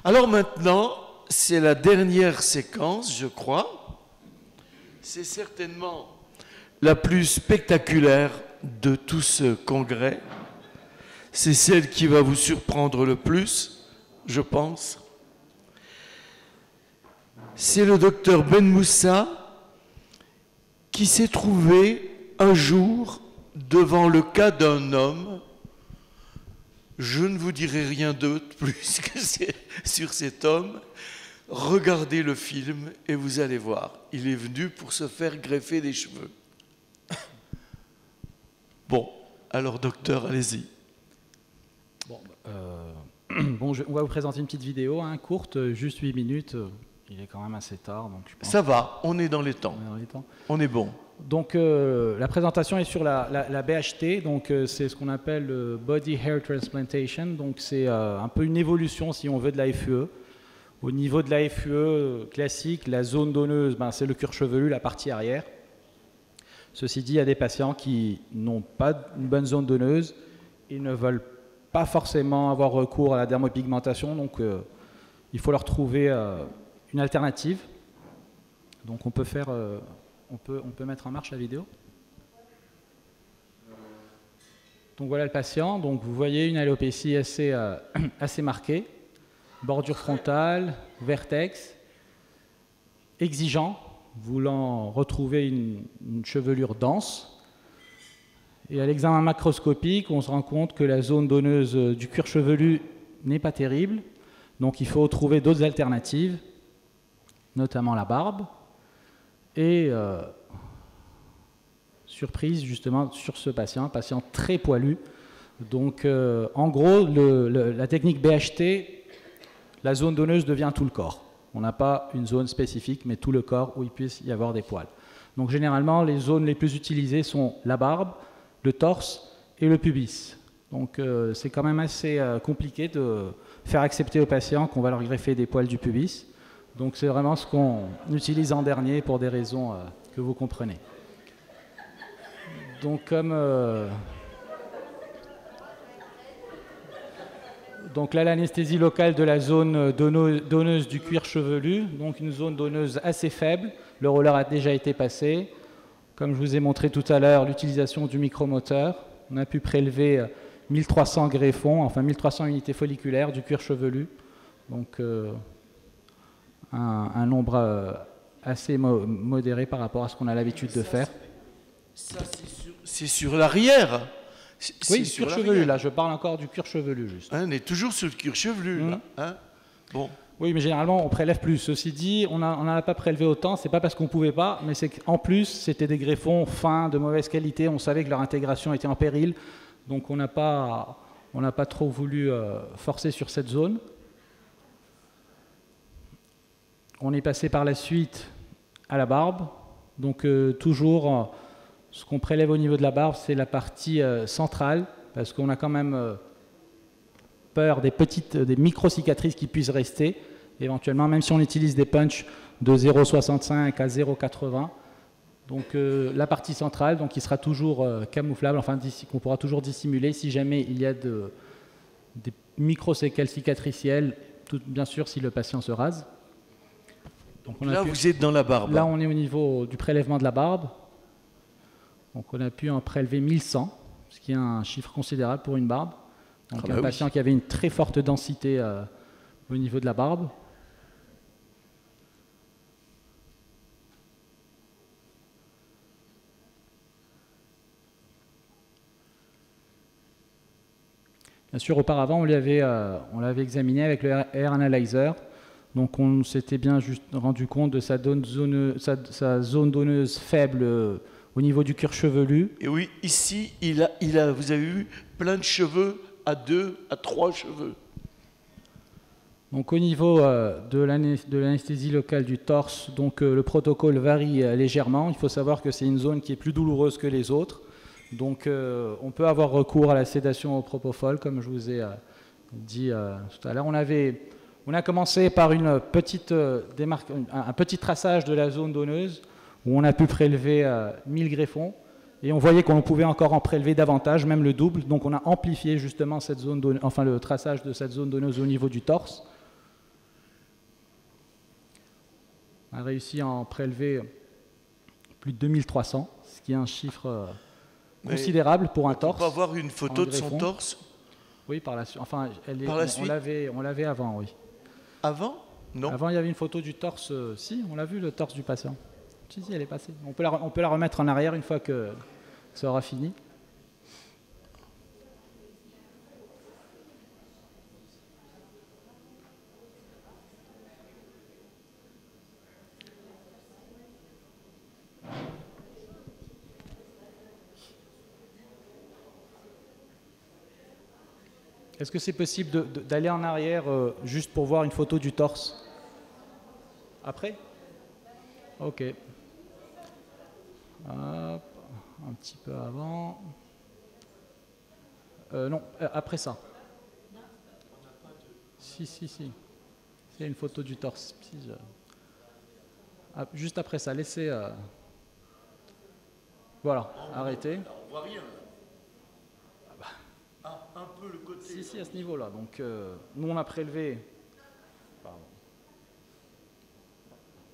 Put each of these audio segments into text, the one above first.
Alors maintenant, c'est la dernière séquence, je crois. C'est certainement la plus spectaculaire de tout ce congrès. C'est celle qui va vous surprendre le plus, je pense. C'est le docteur Ben Moussa qui s'est trouvé un jour devant le cas d'un homme. Je ne vous dirai rien d'autre plus que sur cet homme. Regardez le film et vous allez voir. Il est venu pour se faire greffer des cheveux. Bon, alors docteur, allez-y. Bon, on va vous présenter une petite vidéo, hein, courte, juste 8 minutes. Il est quand même assez tard, donc je pense. Ça va, on est dans les temps. On est bon. Donc la présentation est sur la BHT, donc c'est ce qu'on appelle le Body Hair Transplantation, donc c'est un peu une évolution, si on veut, de la FUE. Au niveau de la FUE classique, la zone donneuse, c'est le cuir chevelu, la partie arrière. Ceci dit, il y a des patients qui n'ont pas une bonne zone donneuse, ils ne veulent pas forcément avoir recours à la dermopigmentation, donc il faut leur trouver une alternative. Donc on peut faire... On peut mettre en marche la vidéo. Donc voilà le patient. Donc vous voyez une alopécie assez marquée. Bordure frontale, vertex, exigeant, voulant retrouver une chevelure dense. Et à l'examen macroscopique, on se rend compte que la zone donneuse du cuir chevelu n'est pas terrible. Donc il faut trouver d'autres alternatives, notamment la barbe. Et surprise justement sur ce patient, un patient très poilu. Donc en gros, la technique BHT, la zone donneuse devient tout le corps. On n'a pas une zone spécifique, mais tout le corps où il puisse y avoir des poils. Donc généralement, les zones les plus utilisées sont la barbe, le torse et le pubis. Donc c'est quand même assez compliqué de faire accepter aux patients qu'on va leur greffer des poils du pubis. Donc c'est vraiment ce qu'on utilise en dernier pour des raisons que vous comprenez. Donc donc là, l'anesthésie locale de la zone donneuse du cuir chevelu, donc une zone donneuse assez faible. Le roller a déjà été passé. Comme je vous ai montré tout à l'heure, l'utilisation du micromoteur. On a pu prélever 1300 greffons, enfin 1300 unités folliculaires du cuir chevelu. Donc un nombre assez modéré par rapport à ce qu'on a l'habitude de faire. Ça, c'est sur l'arrière. Oui, cuir chevelu, là, je parle encore du cuir chevelu, juste. Hein, on est toujours sur le cuir chevelu, là. Hein, bon. Oui, mais généralement, on prélève plus. Ceci dit, on n'en a pas prélevé autant, c'est pas parce qu'on ne pouvait pas, mais c'est qu'en plus, c'était des greffons fins, de mauvaise qualité, on savait que leur intégration était en péril, donc on n'a pas trop voulu forcer sur cette zone. On est passé par la suite à la barbe. Donc toujours, ce qu'on prélève au niveau de la barbe, c'est la partie centrale, parce qu'on a quand même peur des micro-cicatrices qui puissent rester, éventuellement, même si on utilise des punchs de 0,65 à 0,80. Donc la partie centrale, donc, qui sera toujours camouflable, enfin qu'on pourra toujours dissimuler si jamais il y a des micro-séquelles cicatricielles, bien sûr si le patient se rase. Donc là, vous êtes dans la barbe. Là, on est au niveau du prélèvement de la barbe. Donc on a pu en prélever 1100, ce qui est un chiffre considérable pour une barbe. Donc un patient qui avait une très forte densité au niveau de la barbe. Bien sûr, auparavant, on l'avait examiné avec le Hair Analyzer. Donc on s'était bien juste rendu compte de sa zone donneuse faible au niveau du cuir chevelu. Et oui, ici, vous avez vu plein de cheveux à 2 à 3 cheveux. Donc au niveau de l'anesthésie locale du torse, donc le protocole varie légèrement. Il faut savoir que c'est une zone qui est plus douloureuse que les autres. Donc on peut avoir recours à la sédation au propofol, comme je vous ai dit tout à l'heure. On a commencé par un petit traçage de la zone donneuse où on a pu prélever 1000 greffons et on voyait qu'on pouvait encore en prélever davantage, même le double. Donc on a amplifié justement cette zone le traçage de cette zone donneuse au niveau du torse. On a réussi à en prélever plus de 2300, ce qui est un chiffre considérable pour un torse. On peut avoir une photo de son torse? Oui, par la suite. Enfin, on l'avait avant, oui. Avant? Non. Avant, il y avait une photo du torse. Si, on l'a vu, le torse du patient. Si, elle est passée. On peut la remettre en arrière une fois que ça aura fini. Est-ce que c'est possible d'aller en arrière juste pour voir une photo du torse? Après? Ok. Hop, un petit peu avant. Non, après ça. Si. Il y a une photo du torse. Juste après ça, laissez... Voilà, arrêtez. On voit rien. Un peu le côté. Si, à ce niveau-là. Donc, nous, on a prélevé. Pardon.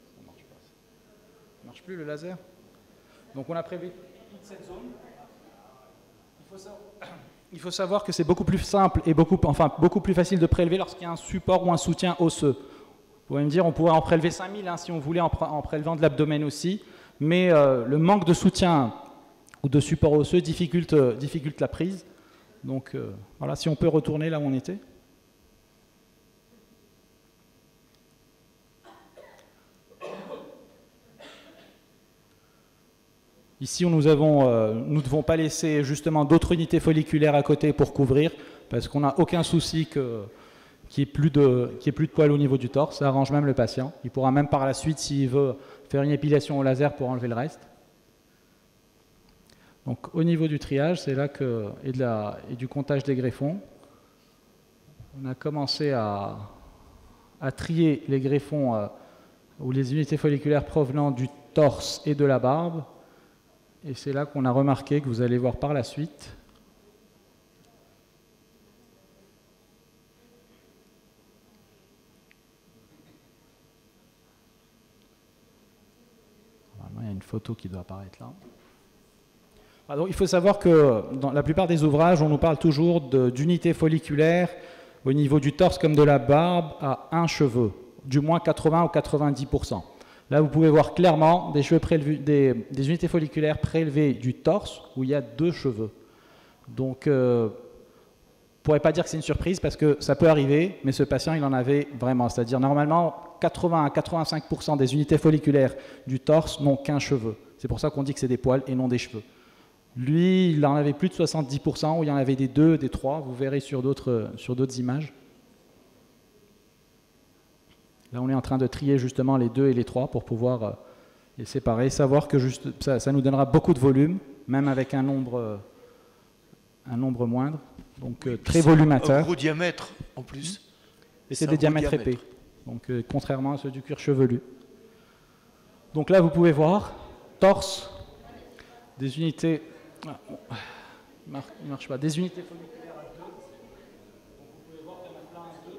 Ça marche pas. Ça marche plus le laser. Donc, on a prélevé toute cette zone. Il faut savoir que c'est beaucoup plus simple et beaucoup plus facile de prélever lorsqu'il y a un support ou un soutien osseux. Vous pouvez me dire, on pourrait en prélever 5000 si on voulait, en prélevant de l'abdomen aussi. Mais le manque de soutien ou de support osseux difficulte la prise. Donc voilà, si on peut retourner là où on était. Ici, nous ne devons pas laisser justement d'autres unités folliculaires à côté pour couvrir, parce qu'on n'a aucun souci qu'il n'y ait plus de poils au niveau du torse. Ça arrange même le patient. Il pourra même par la suite, s'il veut, faire une épilation au laser pour enlever le reste. Donc au niveau du triage, c'est là et du comptage des greffons, on a commencé à trier les greffons ou les unités folliculaires provenant du torse et de la barbe. Et c'est là qu'on a remarqué, que vous allez voir par la suite, normalement il y a une photo qui doit apparaître là. Alors, il faut savoir que dans la plupart des ouvrages, on nous parle toujours d'unités folliculaires au niveau du torse comme de la barbe à 1 cheveu, du moins 80 ou 90%. Là, vous pouvez voir clairement des unités folliculaires prélevées du torse où il y a 2 cheveux. Donc, on ne pourrait pas dire que c'est une surprise parce que ça peut arriver, mais ce patient, il en avait vraiment. C'est-à-dire, normalement, 80 à 85% des unités folliculaires du torse n'ont qu'un cheveu. C'est pour ça qu'on dit que c'est des poils et non des cheveux. Lui, il en avait plus de 70%, où il y en avait des 2, des 3, vous verrez sur d'autres images. Là, on est en train de trier justement les 2 et les 3 pour pouvoir les séparer, savoir que ça nous donnera beaucoup de volume, même avec un nombre moindre, donc très volumateur. Un gros diamètre en plus. Et c'est des diamètres épais, donc contrairement à ceux du cuir chevelu. Donc là, vous pouvez voir, torse, des unités... il ne marche pas. Des unités folliculaires à 2. Donc vous pouvez voir qu'il y en a plein à 2.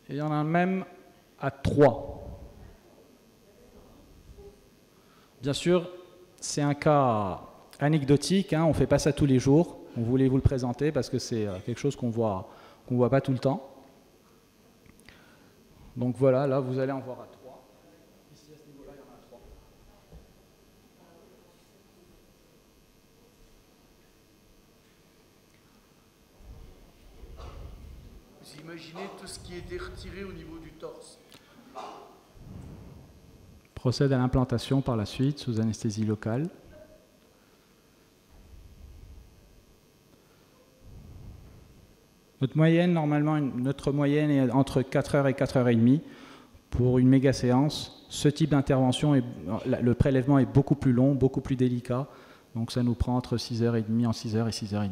Et il y en a même à 3. Bien sûr, c'est un cas anecdotique, on ne fait pas ça tous les jours. On voulait vous le présenter parce que c'est quelque chose qu'on voit pas tout le temps. Donc voilà, là vous allez en voir à 3. Imaginez tout ce qui était retiré au niveau du torse. Procède à l'implantation par la suite sous anesthésie locale. Notre moyenne est entre 4h et 4h30 pour une méga séance. Ce type d'intervention, le prélèvement est beaucoup plus long, beaucoup plus délicat. Donc ça nous prend entre 6h30 en 6h et 6h30.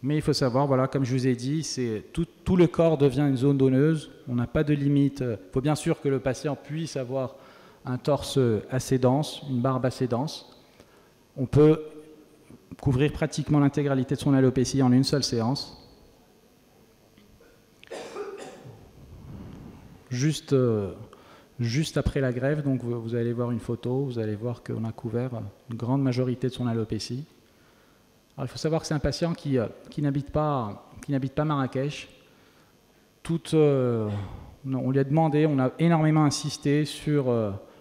Mais il faut savoir, voilà, comme je vous ai dit, tout le corps devient une zone donneuse. On n'a pas de limite. Il faut bien sûr que le patient puisse avoir un torse assez dense, une barbe assez dense. On peut couvrir pratiquement l'intégralité de son alopécie en une seule séance. juste après la greffe. Donc vous allez voir une photo, vous allez voir qu'on a couvert une grande majorité de son alopécie. Alors, il faut savoir que c'est un patient qui n'habite pas Marrakech. On lui a demandé, on a énormément insisté sur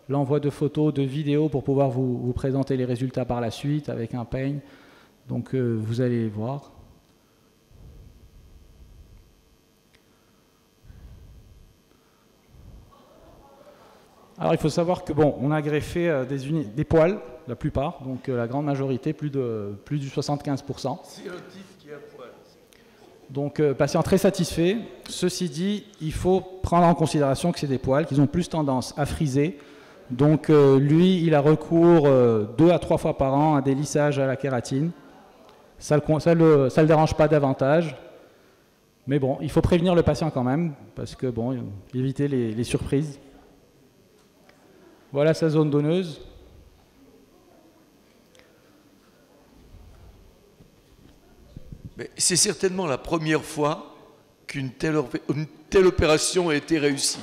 l'envoi de photos, de vidéos pour pouvoir vous présenter les résultats par la suite avec un peigne. Donc vous allez les voir. Alors il faut savoir que on a greffé des poils, la plupart, donc la grande majorité, plus du 75%. C'est un type qui a poil. Donc patient très satisfait. Ceci dit, il faut prendre en considération que c'est des poils, qu'ils ont plus tendance à friser. Donc lui, il a recours 2 à 3 fois par an à des lissages à la kératine. Ça le dérange pas davantage. Mais bon, il faut prévenir le patient quand même, parce que éviter les surprises. Voilà sa zone donneuse. C'est certainement la première fois qu'une telle opération a été réussie.